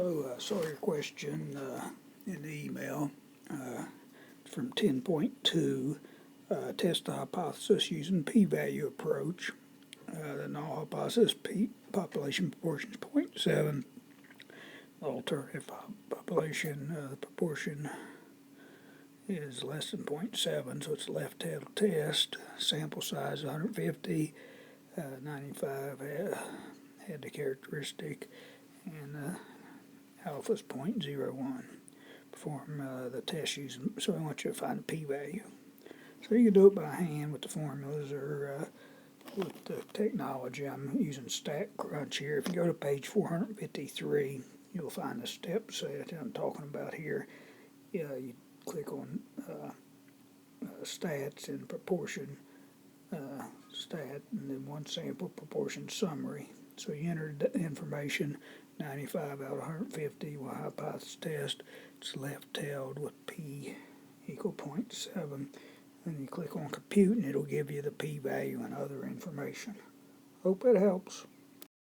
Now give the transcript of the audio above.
Oh, I saw your question in the email from 10.2. Test the hypothesis using p-value approach. The null hypothesis population proportion is 0.7. Alternative population proportion is less than 0.7, so it's a left-tailed test. Sample size 150, 95 had the characteristic, and alpha is 0.01. Perform the test using, so I want you to find the p-value. So you can do it by hand with the formulas or with the technology. I'm using StatCrunch here. If you go to page 453, you'll find the step set I'm talking about here. You click on stats and proportion stat, and then one sample proportion summary. So you enter the information, 95 out of 150, well, hypothesis test, it's left-tailed with p equal 0.7. And you click on compute and it'll give you the p-value and other information. Hope it helps.